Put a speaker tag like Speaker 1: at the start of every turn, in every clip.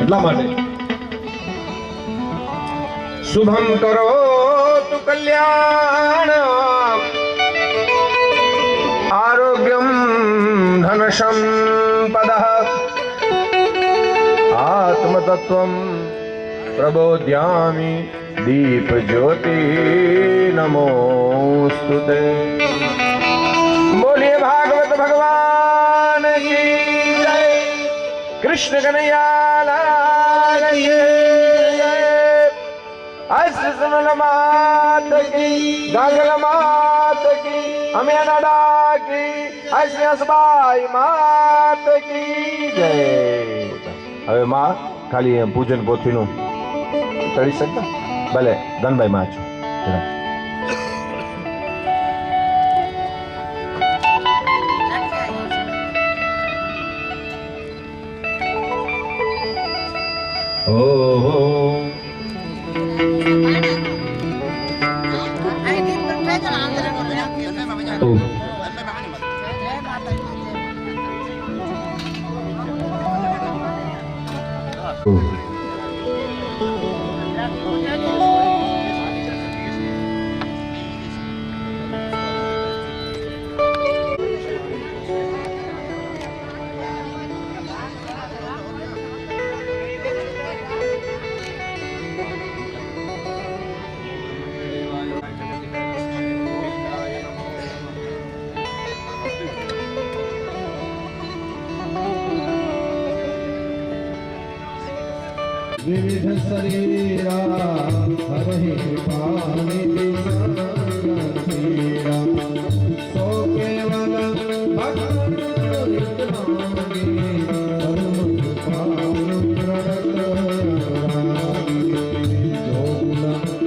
Speaker 1: એટલા માટે શુભમ કરોતુ કલ્યાણ આરોગ્યમ ધન સંપદઃ આત્મતત્વમ પ્રબોધ્યામિ દીપ જ્યોતિ નમોસ્તુતે। बोलिए भागवत भगवान की जय। कृष्ण कन्हैया लाल की जय। अष्टसुनल मात की, गागल मात की, अमेनडा की, अष्टसबाई मात की जय। હવે માં ખાલી પૂજન પોથીનું કરી શકતા ભલે ધનભાઈ માં છો
Speaker 2: विविध शरीरा हरि पाणि सो केवल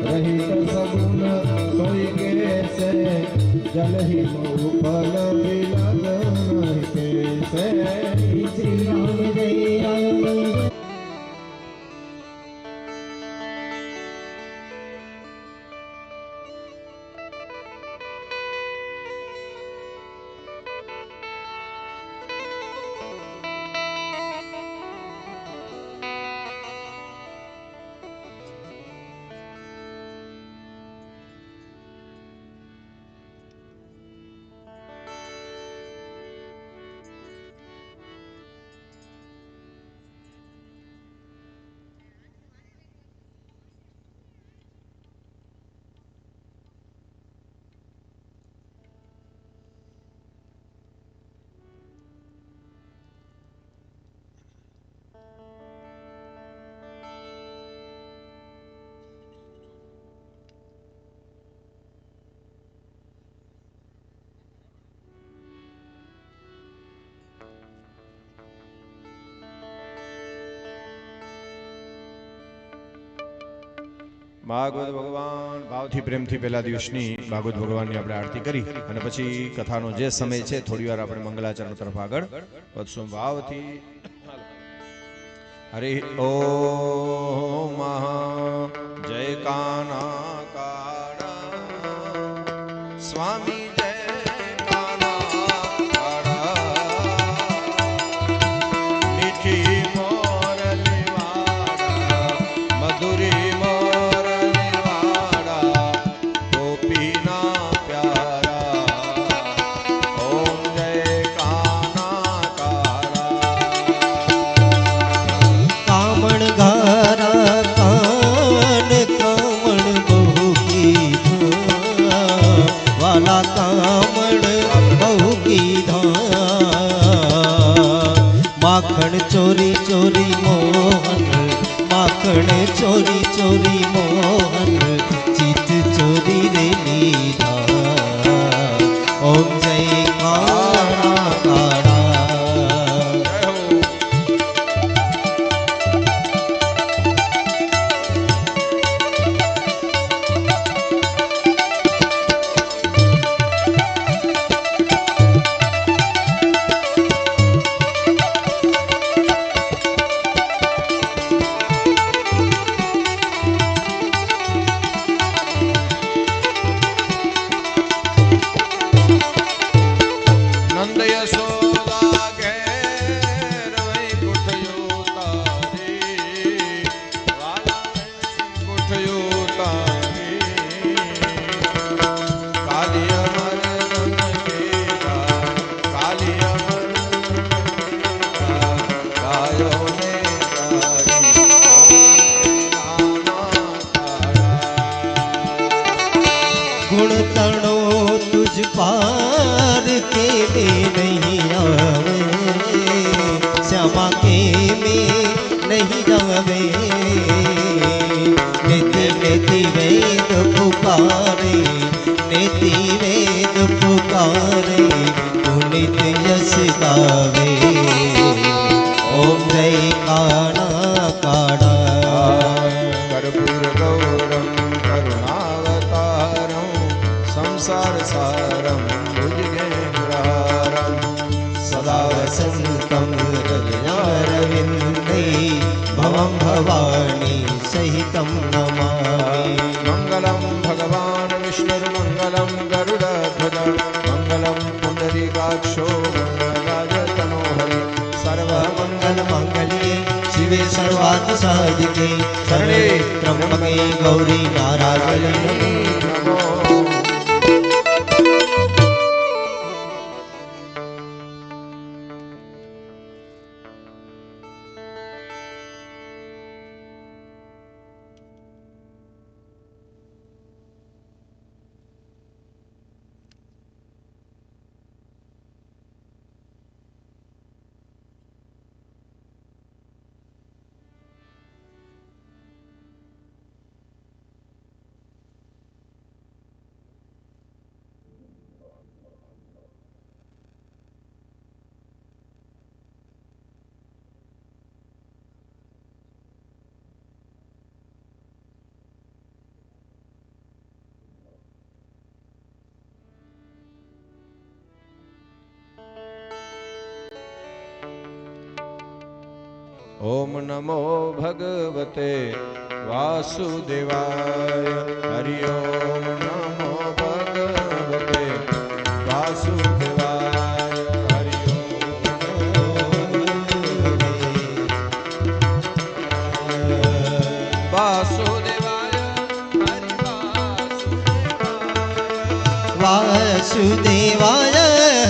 Speaker 2: रहित सगुण सोई कैसे जल ही फल मिलन कैसे श्री राम जय।
Speaker 1: ભાગવત ભગવાન ભાવથી પ્રેમથી પહેલા દિવસની ભાગવત ભગવાનની આપણે આરતી કરી અને પછી કથાનો જે સમય છે થોડી વાર આપણે મંગલાચરણ તરફ આગળ વધશું ભાવથી। હરિ ઓમ જય કાના કાળા સ્વામી
Speaker 3: माखण चोरी चोरी मोहन माखण चोरी चोरी मोहन चित चोरी रे लीला ओम जय काना काड़ा। नहीं आवे, श्यामा के में नहीं जावे। नेति नेति वेद पुकारे, नेति वेद पुकारे, पुनित यश गावे। ओम जय काणा काणा
Speaker 1: कर्पूर गौरम करुणावतारम संसार सारम भुजगेन्द्रारम
Speaker 3: सदा वसन्तं हृदयारविन्दे भवं भवानी सहितं नमामि।
Speaker 1: मंगलम भगवान विष्णुर्मंगलम गरुड़ध्वज मंगलम पुंडरीकाक्षो मंगलायतनोहरि सर्वमंगल
Speaker 3: मंगलमांगल्ये शिवे सर्वार्थसाधिके शरणे त्र्यंबके गौरी नारायणी
Speaker 1: नमो। ओम नमो भगवते वासुदेवाय। हरि ओम नमो भगवते वासुदेवाय। हरि ओम वासुदेवाय। हरि
Speaker 3: वासुदेवाय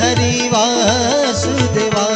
Speaker 3: हरि वासुदेवाय।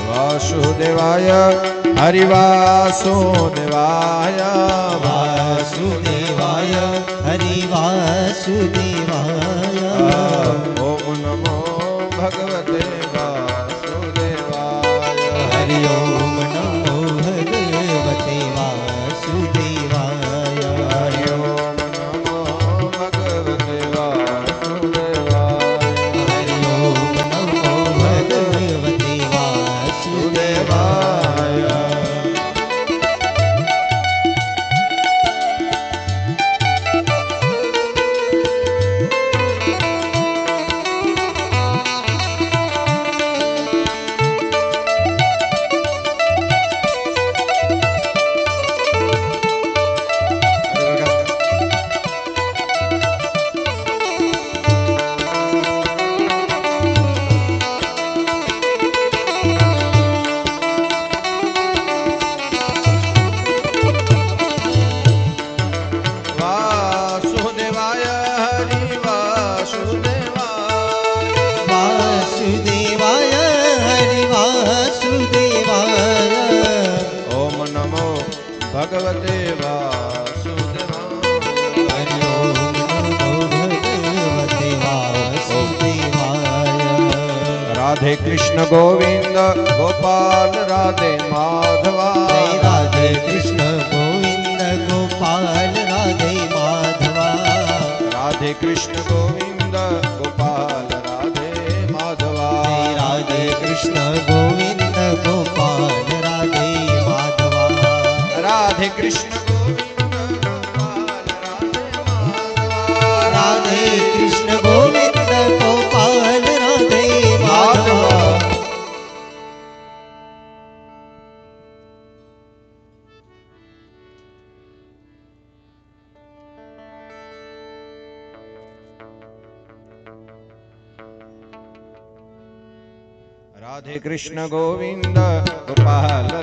Speaker 1: वासुदेवाय। हरि वासुदेवाय।
Speaker 3: वासुदेवाय हरि वासुदेवाय।
Speaker 1: ओम नमो भगवते वासुदेवाय।
Speaker 3: हरि ओम नमो भगवते वासुदेवाय।
Speaker 1: हरि ओम नमो भगवते वासुदेवाय।
Speaker 3: हरि ओम नमो भगवते वासुदेवाय।
Speaker 1: वासुदेवाय। हरि वासुदेवाय।
Speaker 3: वासुदेवाय हरि वासुदेवाय।
Speaker 1: ओम नमो भगवते वासुदेवाय।
Speaker 3: हरि ओम नमो भगवते वासुदेवाय।
Speaker 1: राधे कृष्ण गोविंद गोपाल राधे माधवा।
Speaker 3: जय राधे कृष्ण गोविंद गोपाल राधे माधवा।
Speaker 1: राधे कृष्ण गोविंद गोपाल राधे माधवा।
Speaker 3: जय राधे कृष्ण गोविंद गोपाल
Speaker 1: કૃષ્ણ ગોવિંદ ગોપાલ
Speaker 3: રાધે કૃષ્ણ ગોવિંદ ગોપાલ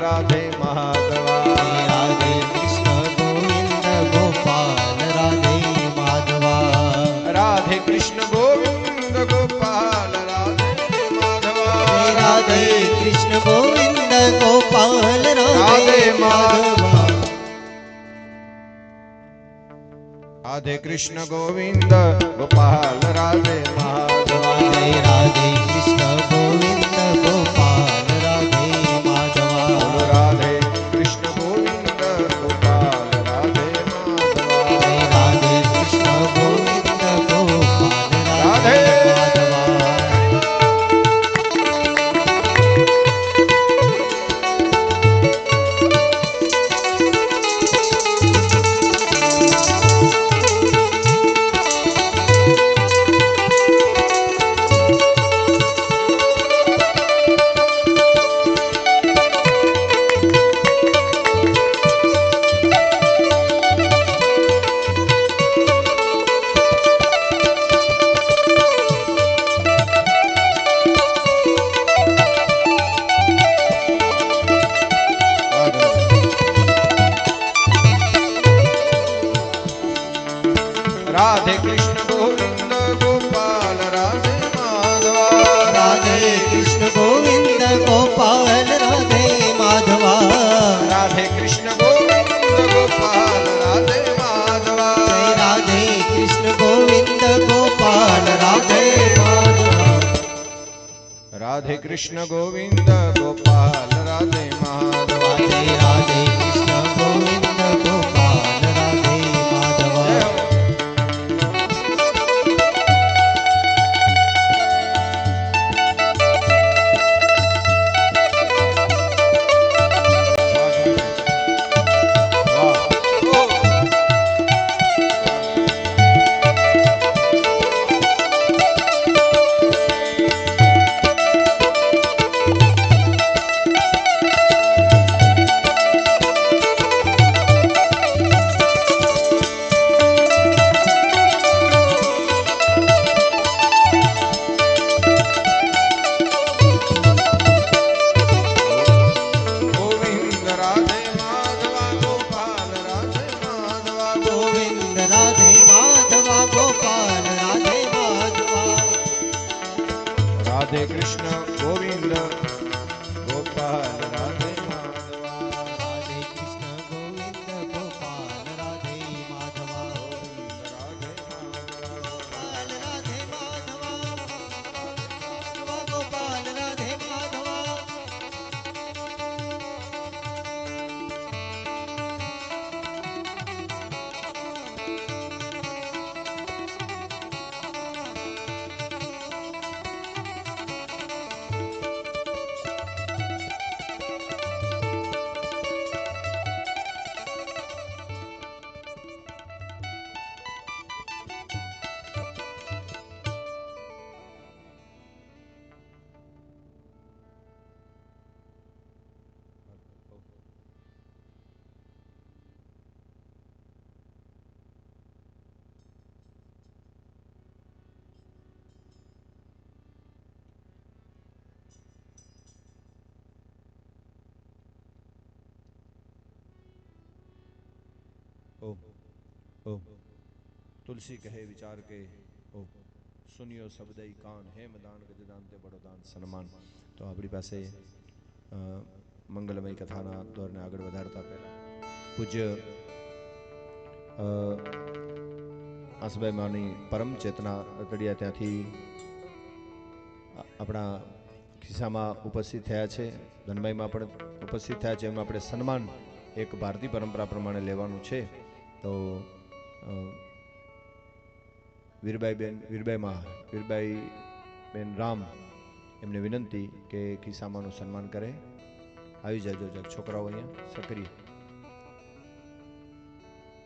Speaker 3: રાધે માધવા
Speaker 1: રાધે કૃષ્ણ ગોવિંદ ગોપાલ રાધે માધવા
Speaker 3: રાધે કૃષ્ણ ગોવિંદ ગોપાલ રાધે માધવા
Speaker 1: રાધે કૃષ્ણ ગોવિંદ ગોપાલ રાધે માધવા
Speaker 3: રાધે કૃષ્ણ ગોવિંદ ગોપાલ રાધે
Speaker 1: રાધે
Speaker 3: માધવા
Speaker 1: રાધે કૃષ્ણ ગોવિંદ ગોપાલ રાધે માધવા
Speaker 3: રાધે કૃષ્ણ ગોવિંદ ગોપાલ રાધે માધવા
Speaker 1: રાધે કૃષ્ણ ગોવિંદ ગોપાલ રાધે માધવા
Speaker 3: રાધે કૃષ્ણ ગોવિંદ ગોપાલ રાધે માધવા
Speaker 1: રાધે કૃષ્ણ ગોવિંદ ગોપાલ રાધે માધવા
Speaker 3: રાધે કૃષ્ણ ગોવિંદ ગોપાલ રાધે માધવા
Speaker 1: રાધે કૃષ્ણ ગોવિંદ ગોપાલ રાધે માધવા
Speaker 3: રાધે કૃષ્ણ ગોવિંદ ગોપાલ રાધે માધવા
Speaker 1: રાધે કૃષ્ણ ગોવિંદ ગોપાલ રાધે માધવા
Speaker 3: રાધે કૃષ્ણ ગોવિંદ ગોપાલ રાધે માધવા
Speaker 1: ગોવિંદ રાધે માધવા ગોપાલ રાધે માધવા
Speaker 3: ગોવિંદ રાધે માધવા ગોપાલ રાધે માધવા
Speaker 1: રાધે કૃષ્ણ ગોવિંદ ગોપાલ રાધે માધવા
Speaker 3: રાધે કૃષ્ણ ગોવિંદ ગોપાલ રાધે માધવા
Speaker 1: રાધે માધવા
Speaker 3: ગોપાલ રાધે માધવા ગોપાલ રાધે માધવા
Speaker 1: ઓમ ઓમ તુલસી કહે વિચાર કે ઓમ સુનિયો શબ્દઈ કાન હે મદાન ગજદાન તે બડો દાન સન્માન. તો આપણી પાસે મંગલમય કથાના દોરને આગળ વધારતા પહેલા પૂજ્ય આસુભાઈ માની પરમ ચેતના રતડિયા ત્યાંથી આપણા ખિસ્સામાં ઉપસ્થિત થયા છે, ધનભાઈમાં પણ ઉપસ્થિત થયા છે. એમનું આપણે સન્માન એક ભારતીય પરંપરા પ્રમાણે લેવાનું છે. તો વીરબાઈ બેન રામ એમને વિનંતી કે ખિસ્સામાંનું સન્માન કરે. આવી જાજો છોકરાઓ અહીંયા સક્રિય.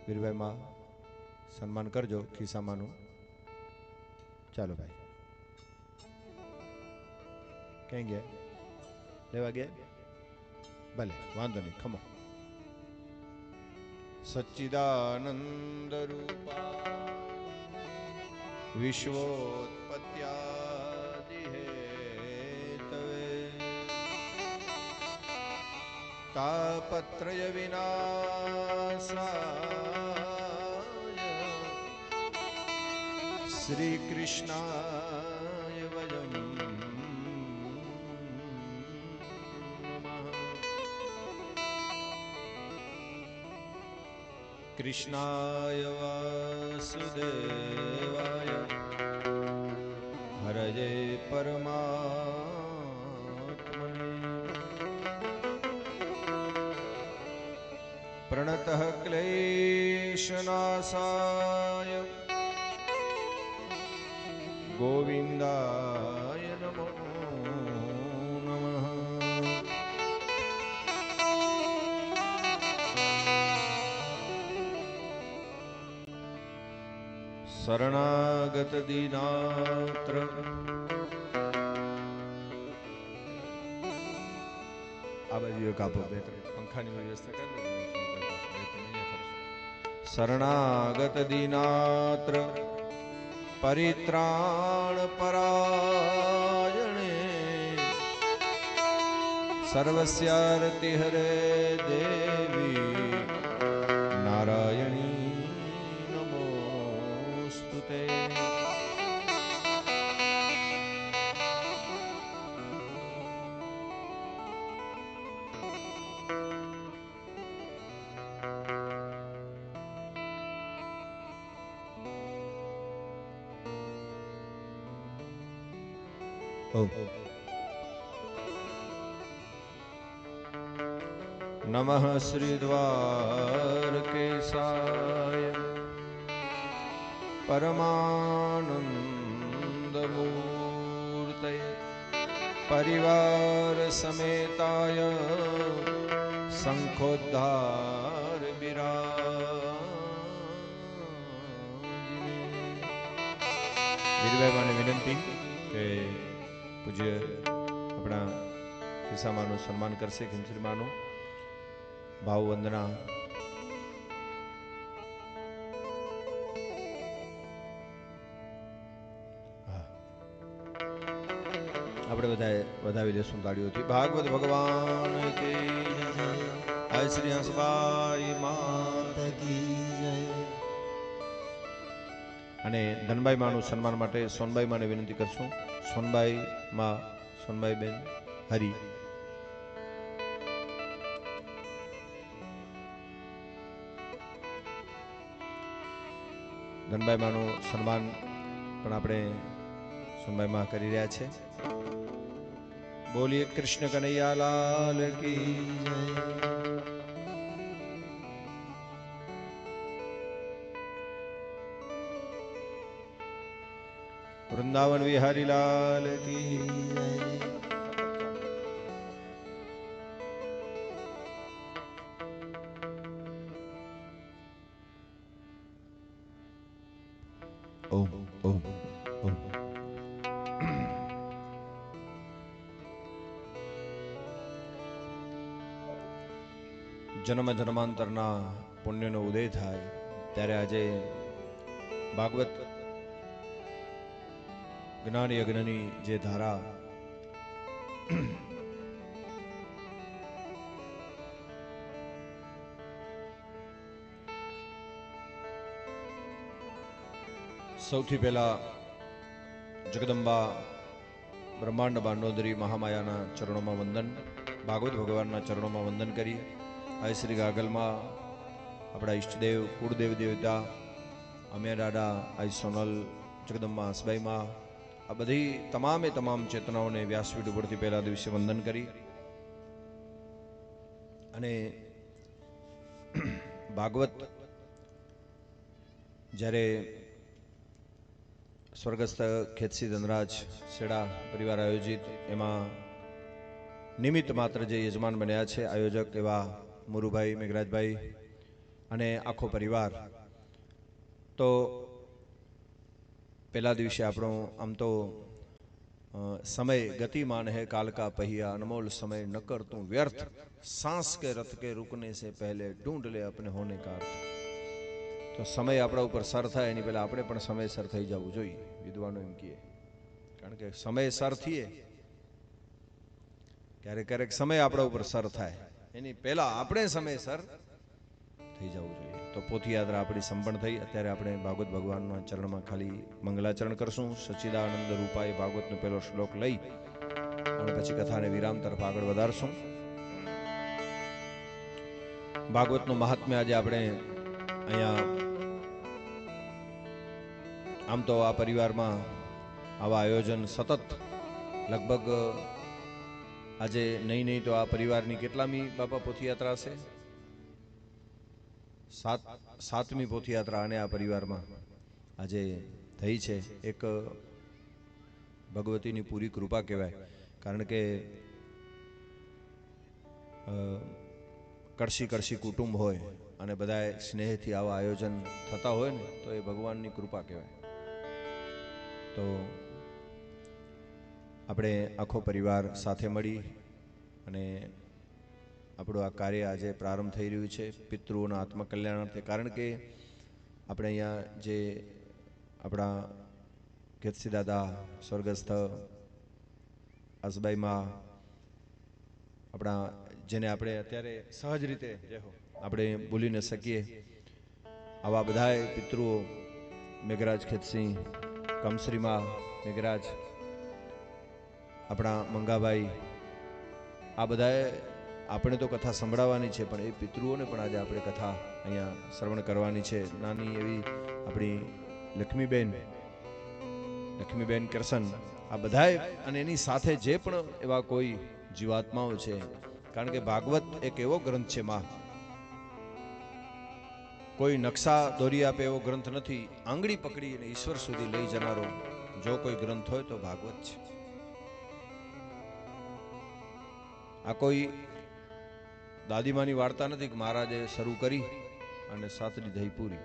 Speaker 1: વીરભાઈમાં સન્માન કરજો ખિસ્સામાંનું. ચાલો ભાઈ. ક્યાં ગયા? લેવા ગયા? ભલે, વાંધો નહીં, ખમો. સચ્ચિદાનંદ રૂપા વિશ્વોત્પત્યાદિ હેતવે તાપત્રય વિનાશાય શ્રી કૃષ્ણાય વયમ કૃષ્ણાય વાસુદેવાય હરજે પરમાત્મને પ્રણતઃ ક્લેશનાશાય ગોવિંદાય નમો નમઃ. શરણાગત દીનાત્ર આ બાજુ કાપો, બે ત્રણ પંખાની વ્યવસ્થા કરી દો. શરણાગત દીનાત્ર પરિત્રાણ પરાયણે સર્વસ્યારતિ હરે દેવી નારાયણી નમોસ્તુતે. નમઃ શ્રી દ્વારકેશાય પરમાનંદ મૂર્તયે પરિવાર સમેતાય શંખોદ્ધાર બિરાજિને. વીરભાઈ મને વિનંતી કે પૂજ્ય આપણા ખિસ્સામાંનું સન્માન કરશે. ખીમશ્રીમાનું ભાવ વંદના. આપણે બધાએ વધાવી લેશું તાળીઓથી. ભાગવત ભગવાન કી જય. જય શ્રી હંસબાઈ માત કી જય. અને ધનબાઈ માનું સન્માન માટે સોનબાઈ માને વિનંતી કરશું. સોનબાઈ માં, સોનબાઈ બેન હરી. ધનબાઈ માનું સન્માન પણ આપણે સોનબાઈ માં કરી રહ્યા છે. બોલીએ કૃષ્ણ કનૈયા લાલ કી જય. વૃંદાવન વિહારી લાલ કી જય. ઓમ ઓમ ઓમ. જન્મ જન્માંતરના પુણ્યનો ઉદય થાય ત્યારે આજે ભાગવત જ્ઞાન યજ્ઞની જે ધારા સૌથી પહેલા જગદંબા બ્રહ્માંડ બાંડોદરી મહામાયાના ચરણોમાં વંદન, ભાગવત ભગવાનના ચરણોમાં વંદન કરી. આ શ્રી ગાગલમાં આપણા ઈષ્ટદેવ કુળદેવ દેવતા અમે દાદા, આઈ સોનલ, જગદંબા હંસબાઈમાં, આ બધી તમામે તમામ ચેતનાઓને વ્યાસપીઠ ઉપરથી પહેલા દિવસે વંદન કરી. અને ભાગવત જ્યારે સ્વર્ગસ્થ ખેતસી ધનરાજ શેડા પરિવાર આયોજિત એમાં નિમિત્ત માત્ર જે યજમાન બન્યા છે, આયોજક એવા મુરુભાઈ, મેઘરાજભાઈ, અને આખો પરિવાર. તો પહેલા દિવસે આપણો આમ તો समय गतिमान है काल का पहिया, अनमोल समय न कर तू व्यर्थ, सांस के रथ के रुकने से पहले ढूंढ ले अपने होने का अर्थ. तो समय આપણા ઉપર સર થાય એની પહેલા આપણે પણ સમયસર થઈ જવું જોઈએ, વિદ્વાનો એમ કહે. કારણ કે સમયસર થઈએ ક્યારેક ક્યારેક સમય આપણા ઉપર સર થાય એની પહેલા આપણે સમયસર થઈ જવું જોઈએ. તો પોથીયાત્રા આપણી સંપન્ન થઈ. અત્યારે આપણે ભાગવત ભગવાનના ચરણમાં ખાલી મંગલાચરણ કરશું. સચ્ચિદાનંદ રૂપાએ ભાગવતનો પહેલો શ્લોક લઈ અને પછી કથાને વિરામ તરફ આગળ વધારશું. ભાગવતનું મહાત્મ્ય આજે આપણે અહીંયા આમ તો આ પરિવારમાં આવા આયોજન સતત લગભગ આજે નહીં તો આ પરિવારની કેટલામી બાપા પોથીયાત્રા છે? સાતમી પોથીયાત્રા અને આ પરિવારમાં આજે થઈ છે. એક ભગવતીની પૂરી કૃપા કહેવાય. કારણ કે કળશી કુટુંબ હોય અને બધા સ્નેહથી આવા આયોજન થતા હોય ને તો એ ભગવાનની કૃપા કહેવાય. તો આપણે આખો પરિવાર સાથે મળી અને આપણું આ કાર્ય આજે પ્રારંભ થઈ રહ્યું છે પિતૃઓના આત્મકલ્યાણાર્થે. કારણ કે આપણે અહીંયા જે આપણા કેતસી દાદા સ્વર્ગસ્થ આસબાઈમાં આપણા જેને આપણે અત્યારે સહજ રીતે આપણે બોલી ન શકીએ આવા બધાય પિતૃઓ, મેઘરાજ ખેતસિંહ, કમશ્રીમાં મેઘરાજ, આપણા મંગાભાઈ, આ બધાએ આપણે તો કથા સંભળાવવાની છે પણ એ પિતૃઓને પણ આજે આપણે કથા અહીંયા શ્રવણ કરવાની છે. નાની એવી આપણી લક્ષ્મીબેન કરશન, આ બધાએ અને એની સાથે જે પણ એવા કોઈ જીવાત્માઓ છે. કારણ કે ભાગવત એક એવો ગ્રંથ છે માં, કોઈ નકશા દોરી આપે એવો ગ્રંથ નથી. આંગળી પકડી અને ઈશ્વર સુધી લઈ જનારો જો કોઈ ગ્રંથ હોય તો ભાગવત છે. આ કોઈ દાદીમાની વાર્તા નથી કે મહારાજે શરૂ કરી અને સાતડી થઈ પૂરી.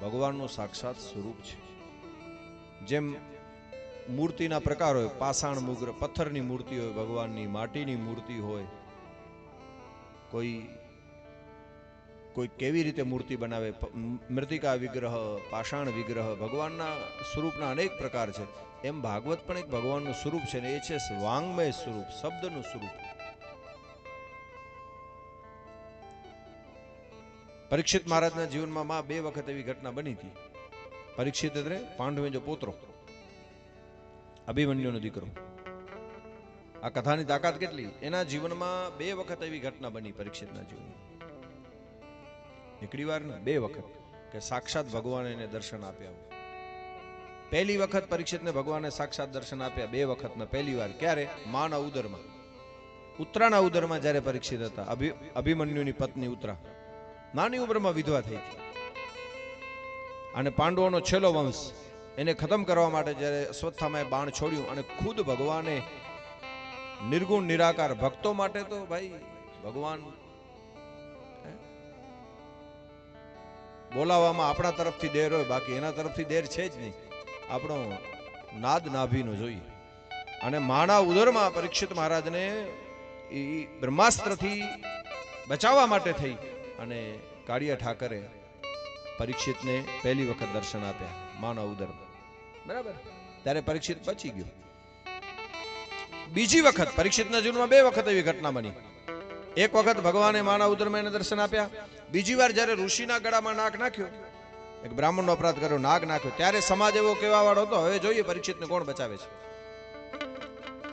Speaker 1: ભગવાનનું સાક્ષાત સ્વરૂપ છે. જેમ મૂર્તિના પ્રકાર હોય, પાષાણ મુગ્ર પથ્થરની મૂર્તિ હોય ભગવાનની, માટીની મૂર્તિ હોય, કોઈ કેવી રીતે મૂર્તિ બનાવે, મૃતિકા વિગ્રહ, પાષાણ વિગ્રહ, ભગવાનના સ્વરૂપના અનેક પ્રકાર છે. એમ ભાગવત પણ એક ભગવાનનું સ્વરૂપ છે ને એ છે વાંગમય સ્વરૂપ, શબ્દનું સ્વરૂપ. પરીક્ષિત મહારાજના જીવનમાં માં બે વખત એવી ઘટના બની હતી. પરીક્ષિત એટલે પાંડવેજો પોત્રો, અભિમન્યુનો દીકરો. આ કથાની તાકાત કેટલી! એના જીવનમાં બે વખત એવી ઘટના બની પરીક્ષિતના જીવનમાં. એકડી વાર ને બે વખત કે સાક્ષાત ભગવાન એને દર્શન આપ્યા. પહેલી વખત પરીક્ષિતને ભગવાને સાક્ષાત દર્શન આપ્યા, બે વખતમાં પહેલી વાર ક્યારે? માના ઉદરમાં, ઉત્તરાના ઉદરમાં જ્યારે પરીક્ષિત હતા. અભિમન્યુની પત્ની ઉત્તરા નાની ઉંમરમાં વિધવા થઈ હતી અને પાંડવોનો છેલ્લો વંશ એને ખતમ કરવા માટે જ્યારે અશ્વત્થામાએ બાણ છોડ્યું અને ખુદ ભગવાને નિર્ગુણ નિરાકાર ભક્તો માટે તો ભાઈ ભગવાન બોલાવવામાં આપણા તરફથી દેર હોય, બાકી એના તરફથી દેર છે જ નહીં. આપણો નાદ નાભીનો જોઈએ. અને માના ઉદરમાં પરીક્ષિત મહારાજને બ્રહ્માસ્ત્રથી બચાવવા માટે થઈ અને કાળિયા ઠાકરે પરીક્ષિતને પહેલી વખત દર્શન આપ્યા માના ઉદરમાં. બરાબર, ત્યારે પરીક્ષિત બચી ગયો. બીજી વખત પરીક્ષિતના જીવનમાં બે વખત એવી ઘટના બની. એક વખત ભગવાને માના ઉદરમાં એને દર્શન આપ્યા. બીજી વાર જ્યારે ઋષિના ગળામાં નાક નાખ્યો, એક બ્રાહ્મણનો અપરાધ કર્યો, નાગ નાખ્યો, ત્યારે સમાજ એવો કહેવા વાળો હતો હવે જોઈએ પરીક્ષિતને કોણ બચાવે છે.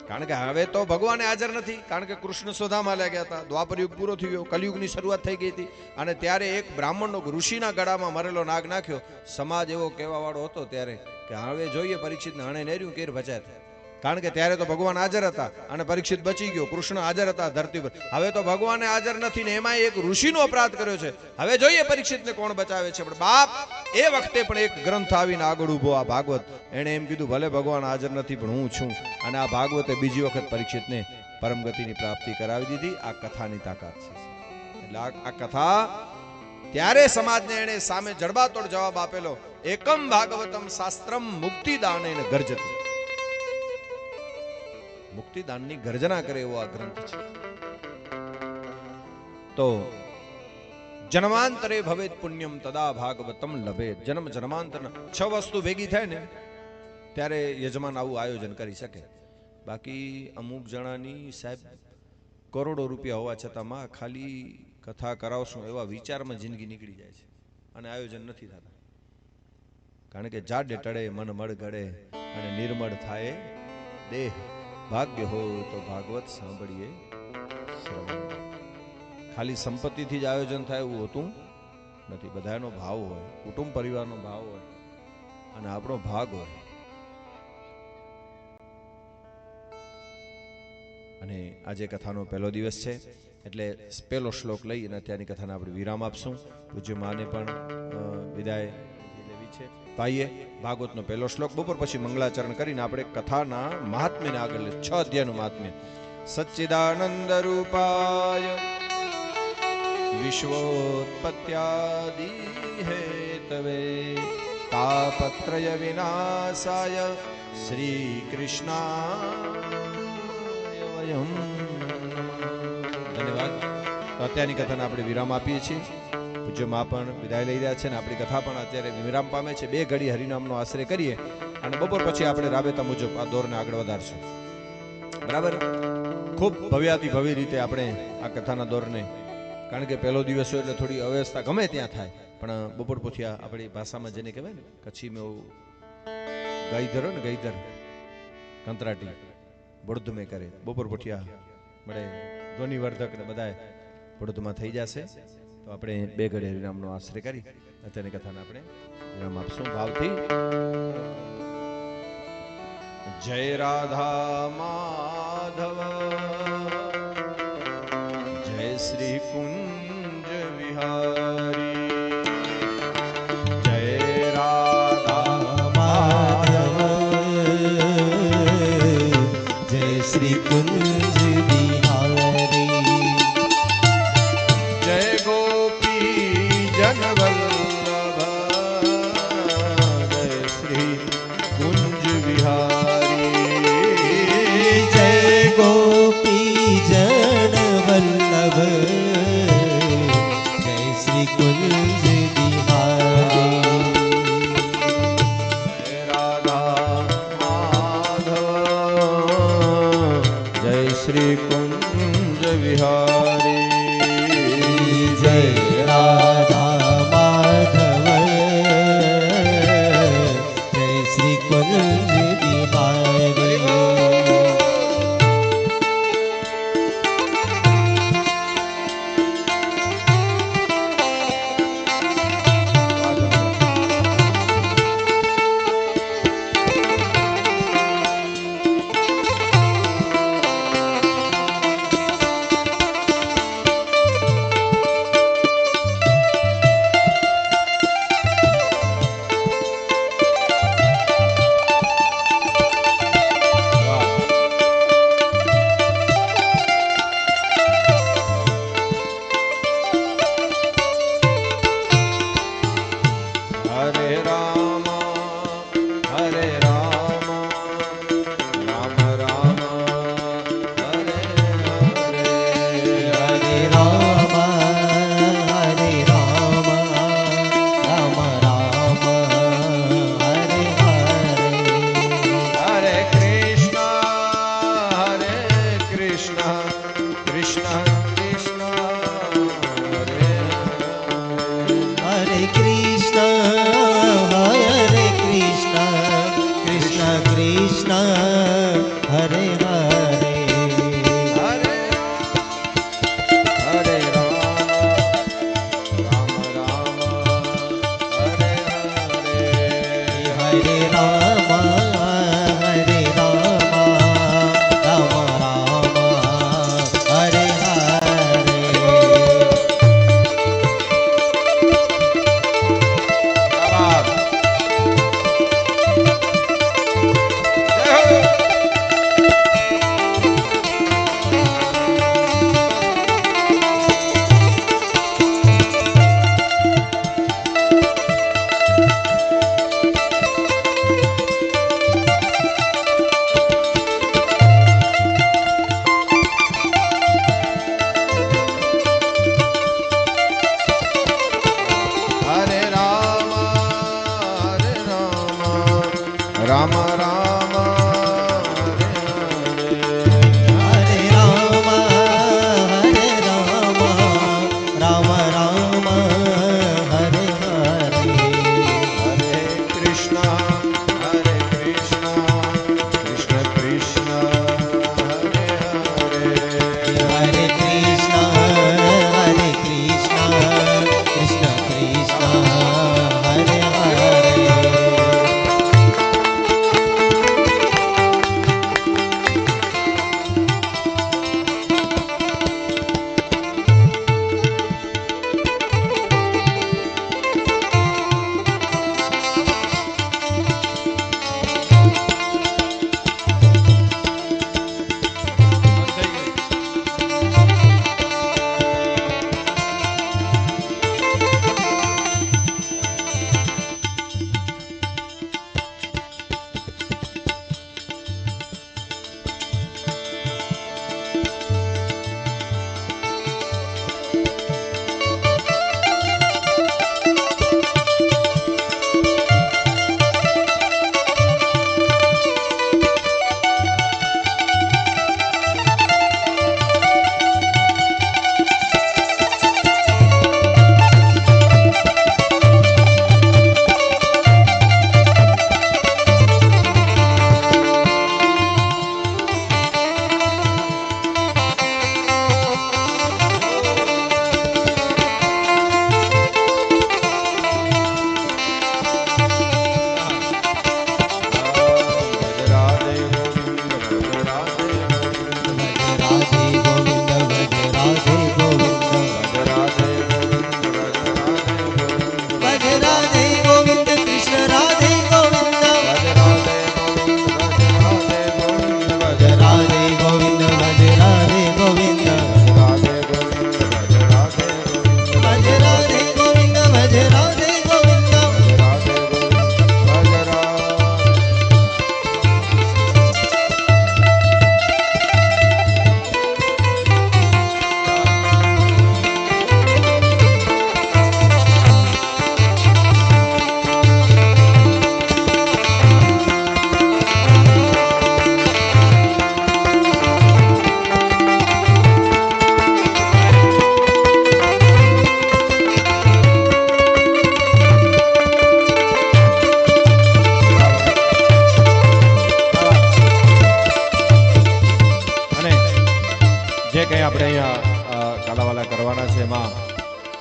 Speaker 1: કારણ કે હવે તો ભગવાને હાજર નથી. કારણ કે કૃષ્ણ સોધામાં લાગ્યા હતા, દ્વાપર યુગ પૂરો થઈ ગયો, કલિયુગની શરૂઆત થઈ ગઈ હતી અને ત્યારે એક બ્રાહ્મણનો ઋષિના ગળામાં મરેલો નાગ નાખ્યો. સમાજ એવો કહેવા વાળો હતો ત્યારે કે હવે જોઈએ પરીક્ષિતને હણે નેર્યું કેર બચાય. કારણ કે ત્યારે તો ભગવાન હાજર હતા અને પરીક્ષિત બચી ગયો, કૃષ્ણ હાજર હતા ધરતી પર. હવે તો ભગવાને હાજર નથી ને એમાં એક ઋષિનો અપરાધ કર્યો છે. હવે જોઈએ પરીક્ષિતને કોણ બચાવે છે. પણ બાપ એ વખતે પણ એક ગ્રંથ આવીને આગળ ઉભો, આ ભાગવત. એને એમ કીધું ભલે ભગવાન હાજર નથી પણ હું છું. અને આ ભાગવતે બીજી વખત પરીક્ષિતને પરમ ગતિની પ્રાપ્તિ કરાવી દીધી. આ કથાની તાકાત છે. એટલે આ કથા ત્યારે સમાજને એને સામે જડબાતોડ જવાબ આપેલો, એકમ ભાગવતમ શાસ્ત્રમ મુક્તિદાનેન ગર્જતી. મુક્તિદાનની ગર્જના કરે એવો આ ગ્રંથ છે. તો જન્માંતરે ભવેત પુણ્યમ તદા ભાગવતમ લભેત. જન્મ જન્માંતર 6 વસ્તુ ભેગી થાય ને ત્યારે યજમાન આવું આયોજન કરી શકે. બાકી અમુક જણાની સાહેબ કરોડો રૂપિયા હોવા છતાં માં ખાલી કથા કરાવશું એવા વિચારમાં જિંદગી નીકળી જાય છે અને આયોજન નથી થતા. કારણ કે જાડે ટળે મન મળ ગળે અને નિર્મળ થાય દેહ. ભાગ્ય હોય તો ભાગવત સાંભળીએ શ્રવણ. ખાલી સંપત્તિથી જ આયોજન થાય એવું હોતું નથી. બધાનો ભાવ હોય, કુટુંબ પરિવારનો ભાવ હોય અને આપણો ભાગ હોય. અને આજે કથાનો પહેલો દિવસ છે એટલે પહેલો શ્લોક લઈ અને અત્યારની કથાને આપણે વિરામ આપશું. પૂજ્ય માને પણ વિદાય લેવી છે. તો આઈએ ભાગવતનો પહેલો શ્લોક. બપોર પછી મંગળાચરણ કરીને આપણે કથાના મહાત્મ્યને આગળ 6 અધ્યાયનું મહાત્મ્ય. સચ્ચિદાનંદ રૂપાય વિશ્વોત્પત્યાદિ હેતવે તાપત્રય વિનાશાય શ્રી કૃષ્ણાય વયમ. ધન્યવાદ. તો અત્યારની કથાને આપણે વિરામ આપીએ છીએ. પૂજ્ય મા પણ વિદાય લઈ રહ્યા છે અને આપણી કથા પણ અત્યારે વિરામ પામે છે. 2 ઘડી હરિનામનો આશ્રય કરીએ અને બપોર પછી આપણે રાબેતા મુજબ આ દોરને આગળ વધારશું. બરાબર. ખૂબ ભવ્યાતિ ભવ્ય રીતે આપણે આ કથાના દોરને, કારણ કે પહેલો દિવસ હોય એટલે થોડી અવ્યવસ્થા ગમે ત્યાં થાય, પણ બપોર પછી આપણી ભાષામાં જેને કહેવાય ને કચ્છી મેં ગાઈધર ને ગાઈધર કંતરાટી બળદ મેં કરે બપોર પછી મળે ધ્વનિવર્ધક ને બધા બળદમાં થઈ જશે. તો આપણે 2 ઘડી હરિનામનો આશ્રય કરી અત્યારની કથાને આપણે વિરામ આપશું ભાવથી. જય રાધા માધવ જય શ્રી કુંજ વિહારી. જય રાધા માધવ
Speaker 3: જય શ્રી કુંજ બિહારી.
Speaker 1: જય ગોપી જનવલ્લભ જય શ્રી કુંજ વિહારી.
Speaker 3: જય ગોપી જન વલ્લભ જય શ્રી કુંજ બિહારી.
Speaker 1: જય રાધા માધવ જય શ્રી કુંજ વિહારી.
Speaker 3: જય રાધા માધવ જય શ્રી કુંજ બિહારી.
Speaker 1: રામ રામ
Speaker 3: હરે રામ હરે રામ રામ રામ હરે હરે
Speaker 1: હરે કૃષ્ણ કૃષ્ણ કૃષ્ણ હરે હરે
Speaker 3: હરે કૃષ્ણ કૃષ્ણ કૃષ્ણ હરે હરે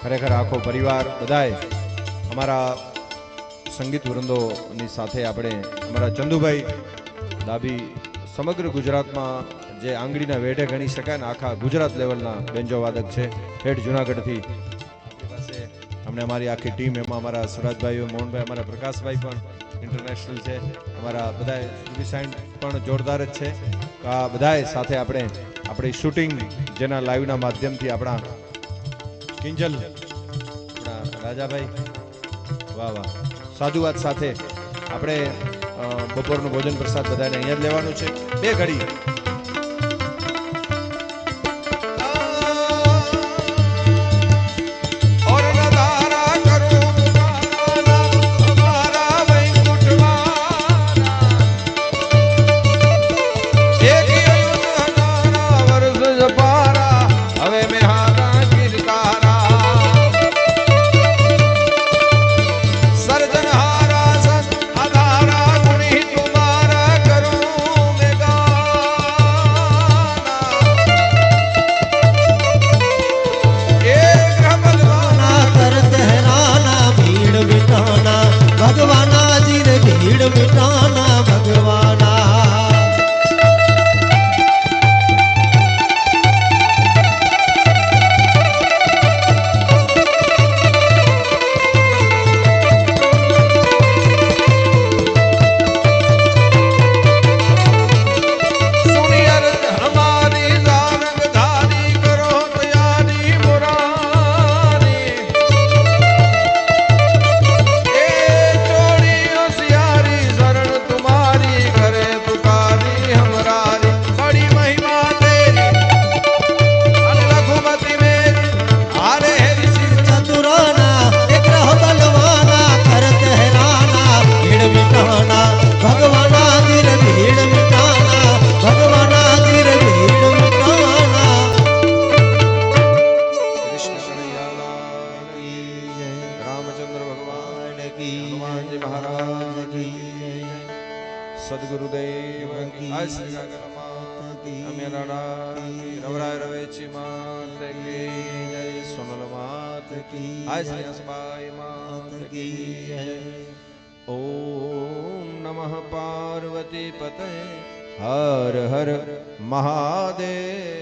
Speaker 1: ખરેખર આખો પરિવાર બધાય અમારા સંગીત વૃંદોની સાથે આપણે અમારા ચંદુભાઈ ડાભી સમગ્ર ગુજરાતમાં જે આંગળીના વેઢે ગણી શકાય ને આખા ગુજરાત લેવલના બેન્જો વાદક છે હેઠ જુનાગઢથી આપણી પાસે અમને અમારી આખી ટીમ એમાં અમારા સુરાજભાઈઓ મોહનભાઈ અમારા પ્રકાશભાઈ પણ ઇન્ટરનેશનલ છે અમારા બધાય સાઇન પણ જોરદાર જ છે આ બધાય સાથે આપણે આપણી શૂટિંગ જેના લાઈવના માધ્યમથી આપણા કિંજલ આપણા રાજાભાઈ વાહ વાહ સાધુવાદ સાથે આપણે બપોરનું ભોજન પ્રસાદ બધાને અહીંયા જ લેવાનું છે બે ઘડી
Speaker 3: की जय।
Speaker 1: सदगुरुदेव की जय। श्री गागल मात की अमेराड़ा की रवराय रवेची मात की जय। सोनल मात की जय। श्री हंसबाई मात की जय। ओम नमः पार्वती पते हर हर महादेव।